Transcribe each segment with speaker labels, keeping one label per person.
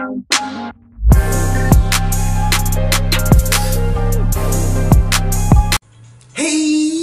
Speaker 1: Hey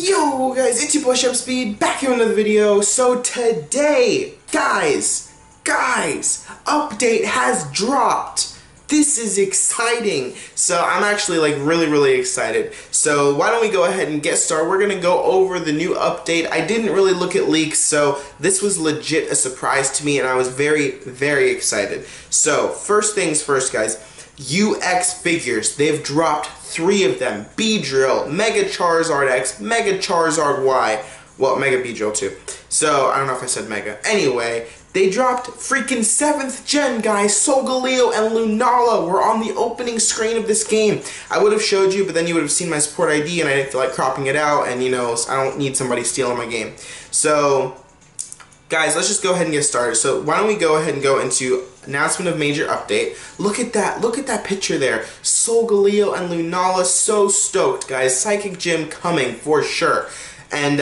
Speaker 1: yo guys, it's your boy Shuppet back here with another video. So today, guys, update has dropped. This is exciting. So I'm actually like really excited. So why don't we go ahead and get started. We're gonna go over the new update. I didn't really look at leaks, so this was legit a surprise to me and I was very excited. So first things first, guys, UX figures. They've dropped 3 of them. Beedrill, Mega Charizard X, Mega Charizard Y. Well, Mega Beedrill too. So, I don't know if I said Mega. Anyway, they dropped freaking 7th gen, guys. Solgaleo and Lunala were on the opening screen of this game. I would have showed you, but then you would have seen my support ID and I didn't feel like cropping it out, and you know, I don't need somebody stealing my game. So, guys, let's just go ahead and get started. So why don't we go ahead and go into announcement of major update. Look at that picture there. Solgaleo and Lunala, so stoked, guys. Psychic Gym coming for sure. And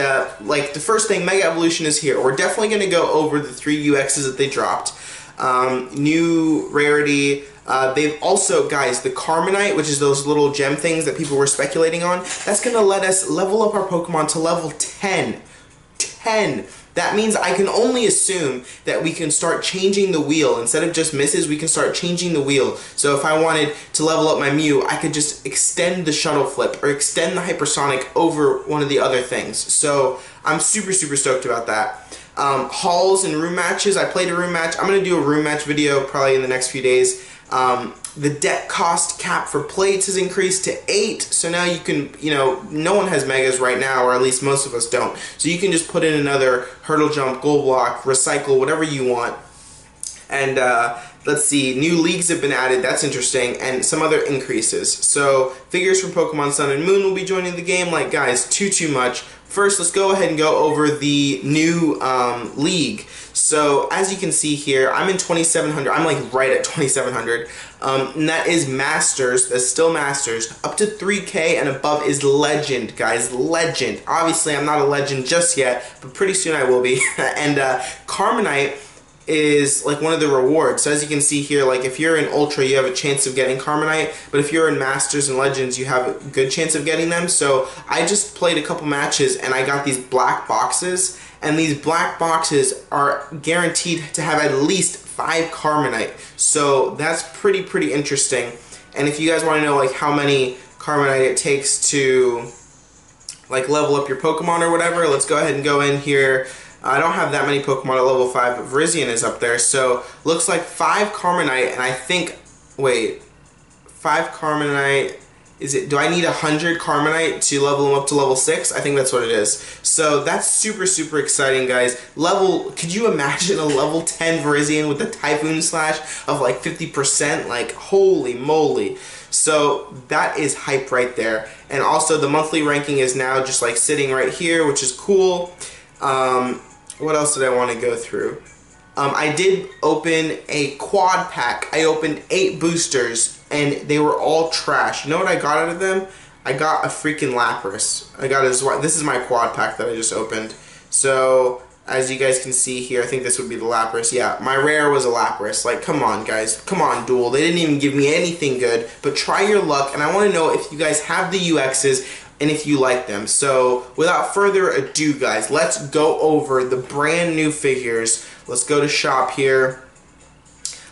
Speaker 1: like the first thing, Mega Evolution is here. We're definitely going to go over the 3 UXs that they dropped. New rarity. They've also, guys, the Carmenite, which is those little gem things that people were speculating on, that's going to let us level up our Pokemon to level 10. 10. That means I can only assume that we can start changing the wheel. Instead of just misses, we can start changing the wheel. So if I wanted to level up my Mew, I could just extend the Shuttle Flip or extend the Hypersonic over one of the other things. So I'm super stoked about that. Hauls and room matches. I played a room match. I'm going to do a room match video probably in the next few days. The deck cost cap for plates has increased to 8, so now you can, you know, no one has Megas right now, or at least most of us don't. So you can just put in another Hurdle Jump, Gold Block, Recycle, whatever you want. And let's see, new leagues have been added, that's interesting, and some other increases. So figures from Pokemon Sun and Moon will be joining the game. Like, guys, too much. First, let's go ahead and go over the new league. So, as you can see here, I'm in 2700. I'm like right at 2700. And that is Masters. That's still Masters. Up to 3K and above is Legend, guys. Legend. Obviously, I'm not a Legend just yet, but pretty soon I will be. And Carmenite is like one of the rewards. So as you can see here, like if you're in Ultra, you have a chance of getting Carmenite, but if you're in Masters and Legends, you have a good chance of getting them. So I just played a couple matches and I got these black boxes, and these black boxes are guaranteed to have at least 5 Carmenite. So that's pretty interesting. And if you guys want to know like how many Carmenite it takes to like level up your Pokemon or whatever, let's go ahead and go in here. I don't have that many Pokemon at level 5, but Virizion is up there. So, looks like 5 Carmenite, and I think, wait, 5 Carmenite, do I need 100 Carmenite to level them up to level 6? I think that's what it is. So, that's super exciting, guys. Could you imagine a level 10 Virizion with the Typhoon Slash of like 50%? Like, holy moly. So, that is hype right there. And also, the monthly ranking is now just like sitting right here, which is cool. What else did I want to go through? I did open a quad pack. I opened 8 boosters, and they were all trash. You know what I got out of them? I got a freaking Lapras. This is my quad pack that I just opened. So, as you guys can see here, I think this would be the Lapras. Yeah, my rare was a Lapras. Like, come on, guys. Come on, Duel. They didn't even give me anything good, but try your luck, and I want to know if you guys have the UXs and if you like them. So without further ado, guys, let's go over the brand new figures. Let's go to shop here.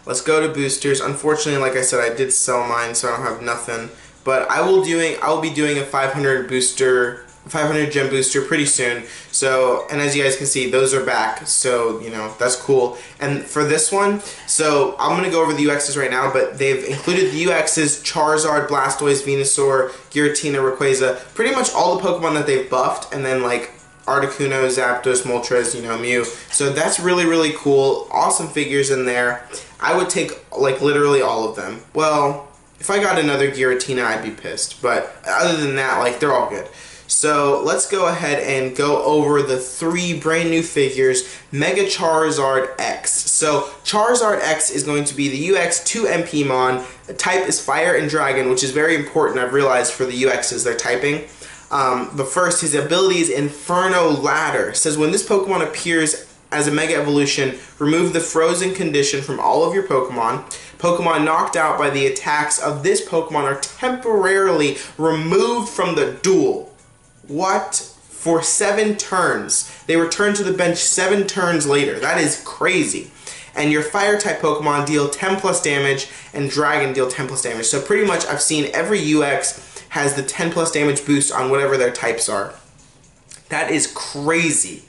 Speaker 1: Let's go to boosters. Unfortunately, like I said, I did sell mine, so I don't have nothing. But I will be doing a 500 gem booster pretty soon. So, and as you guys can see, those are back. So, you know, that's cool. And for this one, so I'm going to go over the UXs right now, but they've included the UXs Charizard, Blastoise, Venusaur, Giratina, Rayquaza, pretty much all the Pokemon that they've buffed, and then like Articuno, Zapdos, Moltres, you know, Mew. So that's really cool. Awesome figures in there. I would take like literally all of them. Well, if I got another Giratina, I'd be pissed. But other than that, like, they're all good. So let's go ahead and go over the 3 brand new figures. Mega Charizard X. So Charizard X is going to be the UX 2 MPmon. The type is Fire and Dragon, which is very important, I've realized, for the UXs they're typing. But first, his ability is Inferno Ladder. It says when this Pokemon appears as a Mega Evolution, remove the frozen condition from all of your Pokemon. Pokemon knocked out by the attacks of this Pokemon are temporarily removed from the duel. What? For 7 turns. They return to the bench 7 turns later. That is crazy. And your Fire-type Pokemon deal 10 plus damage, and Dragon deal 10 plus damage. So pretty much I've seen every UX has the 10 plus damage boost on whatever their types are. That is crazy.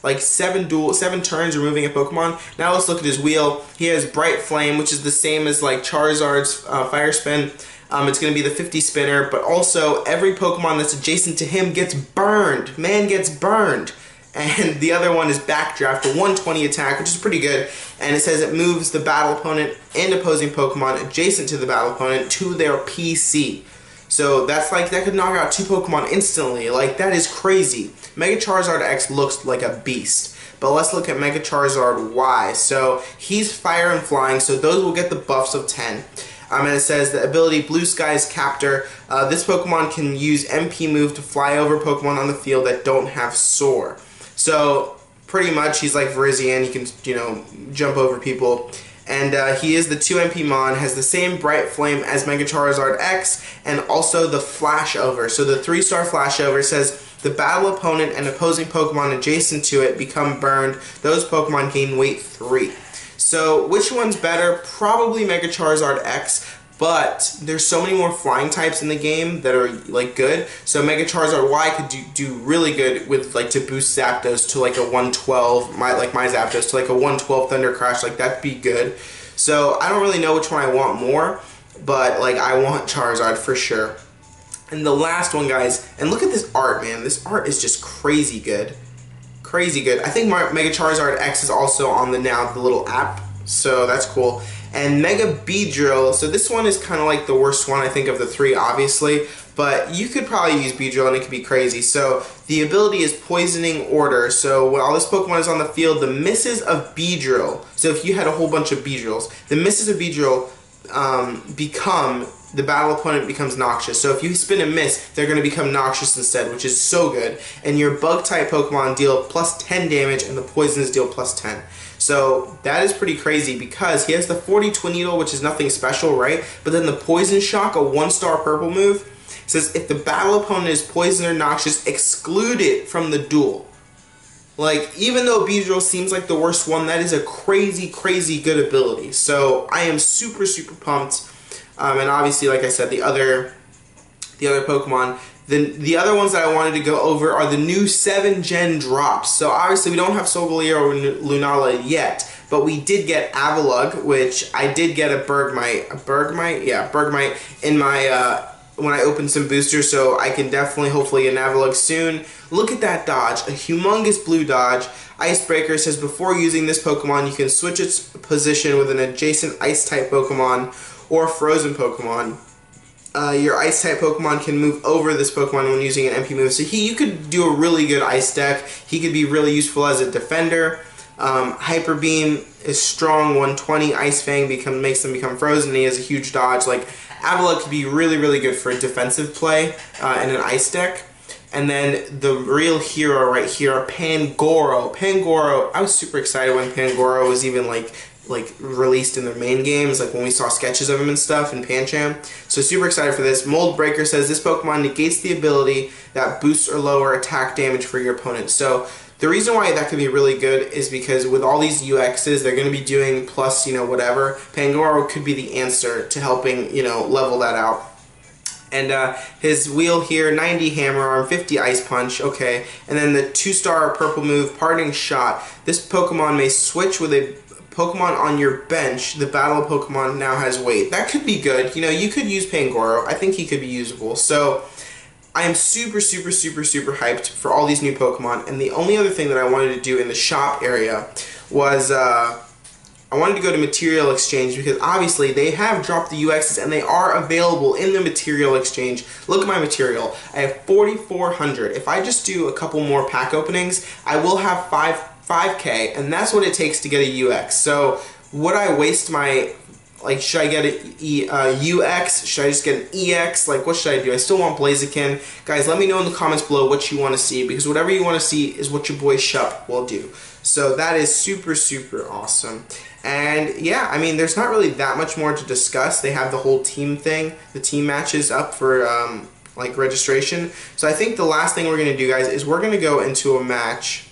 Speaker 1: Like 7 turns removing a Pokemon. Now let's look at his wheel. He has Bright Flame, which is the same as like Charizard's Fire Spin. It's going to be the 50 spinner, but also every Pokemon that's adjacent to him gets burned. Man gets burned. And the other one is Backdraft, the 120 attack, which is pretty good. And it says it moves the battle opponent and opposing Pokemon adjacent to the battle opponent to their PC. So that's like, that could knock out 2 Pokemon instantly. Like, that is crazy. Mega Charizard X looks like a beast. But let's look at Mega Charizard Y. So he's Fire and Flying, so those will get the buffs of 10. And it says the ability Blue Skies Captor. This Pokemon can use MP move to fly over Pokemon on the field that don't have Soar. So pretty much he's like Virizion. He can, you know, jump over people. And he is the 2 MP Mon, has the same Bright Flame as Mega Charizard X, and also the Flashover. So the 3-star Flashover says the battle opponent and opposing Pokemon adjacent to it become burned. Those Pokemon gain weight 3. So which one's better? Probably Mega Charizard X, but there's so many more flying types in the game that are like good. So Mega Charizard Y could do really good with like to boost Zapdos to like a 112, my Zapdos to like a 112 Thunder Crash, like that'd be good. So I don't really know which one I want more, but like I want Charizard for sure. And the last one, guys, and look at this art, man. This art is just crazy good. Crazy good. I think Mega Charizard X is also on the little app, so that's cool. And Mega Beedrill, so this one is kind of like the worst one I think of the 3, obviously, but you could probably use Beedrill and it could be crazy. So the ability is Poisoning Order, so while this Pokemon is on the field, the misses of Beedrill, so if you had a whole bunch of Beedrills, the misses of Beedrill the battle opponent becomes noxious. So if you spin a miss, they're going to become noxious instead, which is so good. And your Bug-type Pokemon deal plus 10 damage, and the Poisons deal plus 10. So that is pretty crazy because he has the 40 Twinneedle, which is nothing special, right? But then the Poison Shock, a 1-star purple move, says if the battle opponent is poison or noxious, exclude it from the duel. Like, even though Beedrill seems like the worst one, that is a crazy, crazy good ability. So I am super, super pumped. And obviously, like I said, the other Pokemon, the other ones that I wanted to go over are the new 7th Gen drops. So obviously we don't have Solgaleo or Lunala yet, but we did get Avalugg, which I did get a Bergmite in my when I opened some boosters, so I can definitely hopefully get an Avalugg soon. Look at that dodge, a humongous blue dodge. Icebreaker says before using this Pokemon, you can switch its position with an adjacent Ice-type Pokemon or Frozen Pokemon. Your Ice-type Pokemon can move over this Pokemon when using an MP move. So you could do a really good Ice deck. He could be really useful as a defender. Hyper Beam is strong, 120. Ice Fang makes them become frozen. He has a huge dodge. Like, Avalugg could be really, really good for a defensive play in an Ice deck. And then the real hero right here, Pangoro. Pangoro, I was super excited when Pangoro was even like released in their main games, like when we saw sketches of him and stuff in Pancham. So super excited for this. Mold Breaker says this Pokemon negates the ability that boosts or lower attack damage for your opponent. So the reason why that could be really good is because with all these UXs, they're going to be doing plus, you know, whatever. Pangoro could be the answer to helping, you know, level that out. And his wheel here, 90 Hammer Arm, 50 Ice Punch, okay. And then the 2-star purple move, Parting Shot. This Pokemon may switch with a Pokemon on your bench. The battle Pokemon now has weight. That could be good. You know, you could use Pangoro. I think he could be usable. So I am super, super, super, super hyped for all these new Pokemon. And the only other thing that I wanted to do in the shop area was I wanted to go to Material Exchange because obviously they have dropped the UXs and they are available in the Material Exchange. Look at my material. I have 4,400. If I just do a couple more pack openings, I will have 5K, and that's what it takes to get a UX. So would I waste my Like, should I get an UX? Should I just get an EX? Like, what should I do? I still want Blaziken. Guys, let me know in the comments below what you want to see, because whatever you want to see is what your boy Shuppet will do. So that is super, super awesome. And yeah, I mean, there's not really that much more to discuss. They have the whole team thing, the team matches up for like registration. So I think the last thing we're going to do, guys, is we're going to go into a match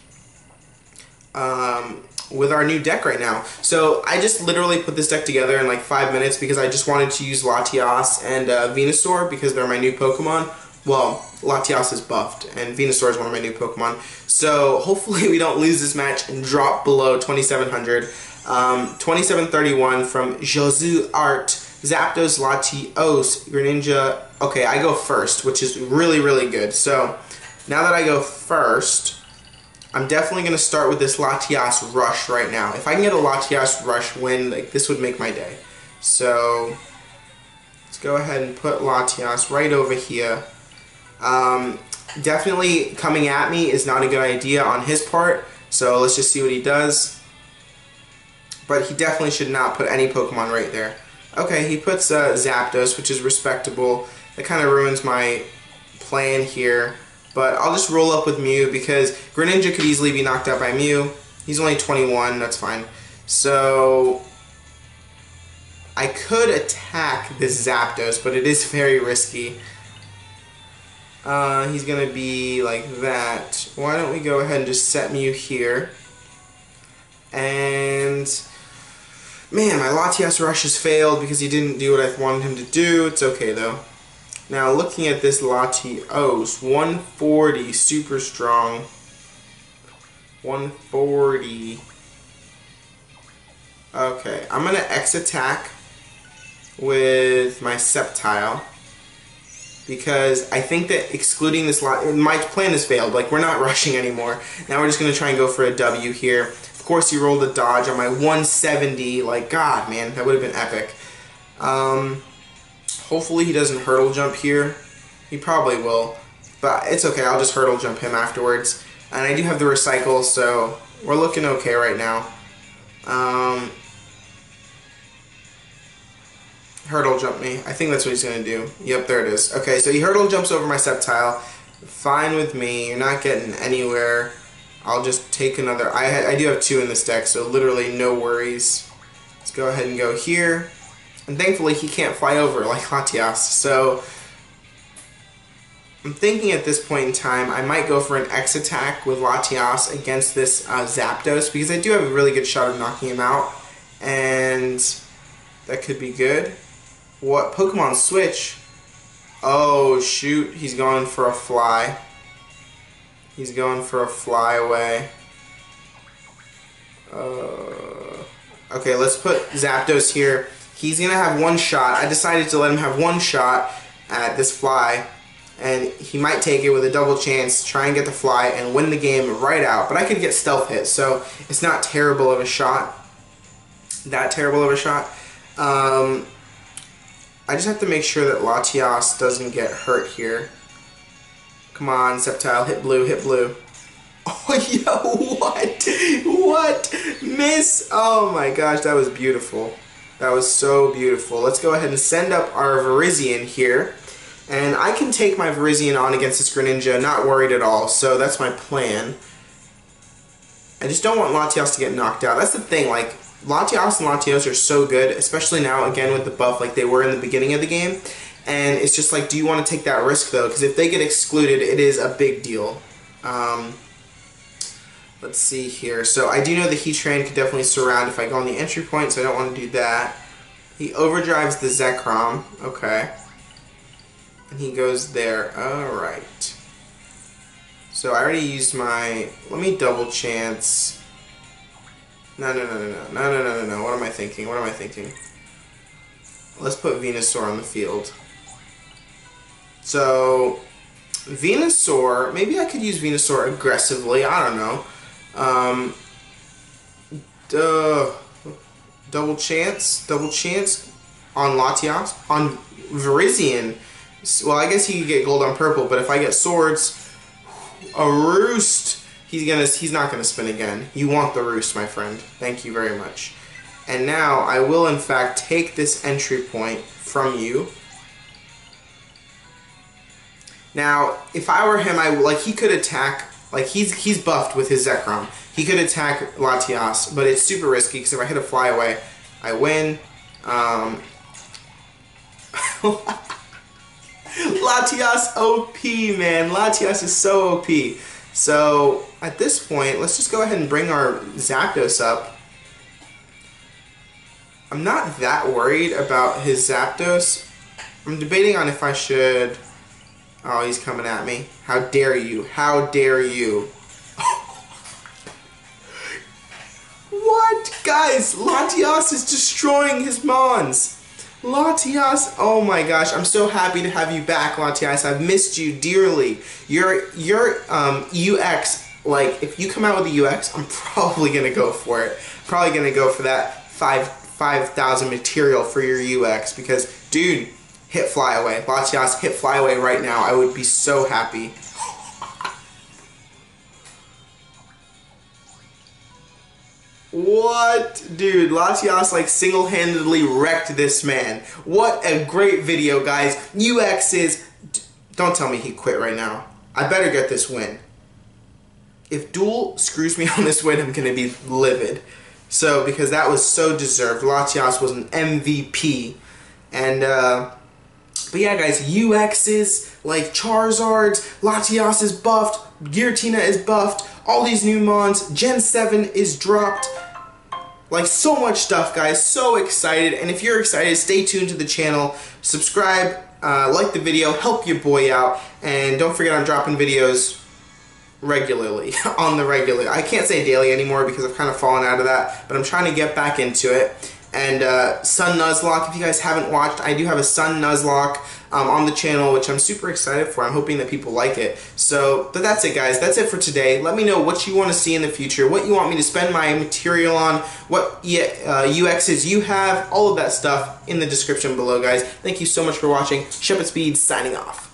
Speaker 1: with our new deck right now. So I just literally put this deck together in like 5 minutes because I just wanted to use Latias and Venusaur because they're my new Pokemon. Well, Latias is buffed and Venusaur is one of my new Pokemon. So hopefully we don't lose this match and drop below 2700. 2731 from Heyooo Art, Zapdos, Latios, Greninja. Okay, I go first, which is really, really good. So now that I go first, I'm definitely going to start with this Latias Rush right now. If I can get a Latias Rush win, like, this would make my day. So let's go ahead and put Latias right over here. Definitely coming at me is not a good idea on his part, so let's just see what he does. But he definitely should not put any Pokemon right there. Okay, he puts Zapdos, which is respectable. That kind of ruins my plan here. But I'll just roll up with Mew because Greninja could easily be knocked out by Mew. He's only 21, that's fine. So I could attack this Zapdos, but it is very risky. He's going to be like that. Why don't we go ahead and just set Mew here. And man, my Latias Rush has failed because he didn't do what I wanted him to do. It's okay though. Now looking at this Latios, 140, super strong. 140. Okay, I'm going to X-Attack with my Sceptile because I think that excluding this my plan has failed. Like, we're not rushing anymore. Now we're just going to try and go for a W here. Of course, he rolled a dodge on my 170. Like, God, man, that would have been epic. Hopefully he doesn't hurdle jump here. He probably will, but it's okay. I'll just hurdle jump him afterwards. And I do have the recycle, so we're looking okay right now. Hurdle jump me. I think that's what he's going to do. Yep, there it is. Okay, so he hurdle jumps over my Sceptile. Fine with me. You're not getting anywhere. I'll just take another. I do have 2 in this deck, so literally no worries. Let's go ahead and go here. And thankfully he can't fly over like Latias. So I'm thinking at this point in time I might go for an X attack with Latias against this Zapdos because I do have a really good shot of knocking him out. And that could be good. What? Pokemon switch? Oh shoot, he's going for a fly. He's going for a fly away. Okay, let's put Zapdos here. He's going to have 1 shot. I decided to let him have 1 shot at this fly. And he might take it with a double chance, try and get the fly, and win the game right out. But I could get stealth hit, so it's not terrible of a shot. That terrible of a shot. I just have to make sure that Latias doesn't get hurt here. Come on, Sceptile, hit blue, hit blue. Oh, yo, what? What? Miss? Oh my gosh, that was beautiful. That was so beautiful. Let's go ahead and send up our Virizion here. And I can take my Virizion on against this Greninja, not worried at all. So that's my plan. I just don't want Latias to get knocked out. That's the thing, like, Latias and Latios are so good, especially now, again, with the buff like they were in the beginning of the game. And it's just like, do you want to take that risk, though? Because if they get excluded, it is a big deal. Let's see here. So I do know the Heatran could definitely surround if I go on the entry point, so I don't want to do that. He overdrives the Zekrom. Okay. And he goes there. Alright. So I already used my... Let me double chance. No. What am I thinking? What am I thinking? Let's put Venusaur on the field. So... Venusaur... Maybe I could use Venusaur aggressively. I don't know. Double chance on Latias, on Virizion. Well, I guess he could get gold on purple, but if I get swords, a roost, he's not gonna spin again. You want the roost, my friend. Thank you very much. And now I will in fact take this entry point from you. Now, if I were him, he could attack, like he's buffed with his Zekrom. He could attack Latias, but it's super risky because if I hit a flyaway, I win. Latias OP, man. Latias is so OP. So, at this point, let's just go ahead and bring our Zapdos up. I'm not that worried about his Zapdos. I'm debating on if I should... Oh, he's coming at me. How dare you? How dare you? What? Guys, Latias is destroying his Mons. Latias, oh my gosh, I'm so happy to have you back, Latias. I've missed you dearly. Your UX, like, if you come out with a UX, I'm probably gonna go for it. Probably gonna go for that 5,000 material for your UX because, dude, hit flyaway. Latias, hit flyaway right now. I would be so happy. What? Dude, Latias like single-handedly wrecked this man. What a great video, guys. UX is... Don't tell me he quit right now. I better get this win. If Duel screws me on this win, I'm going to be livid. So, because that was so deserved. Latias was an MVP. And, but yeah, guys, UXs, like Charizards, Latias is buffed, Giratina is buffed, all these new Mons, Gen 7 is dropped. Like, so much stuff, guys. So excited. And if you're excited, stay tuned to the channel. Subscribe, like the video, help your boy out. And don't forget I'm dropping videos regularly, on the regular. I can't say daily anymore because I've kind of fallen out of that. But I'm trying to get back into it. And Sun Nuzlocke, if you guys haven't watched, I do have a Sun Nuzlocke on the channel, which I'm super excited for. I'm hoping that people like it. So, but that's it, guys. That's it for today. Let me know what you want to see in the future, what you want me to spend my material on, what UXs you have, all of that stuff in the description below, guys. Thank you so much for watching. Shuppet Speed signing off.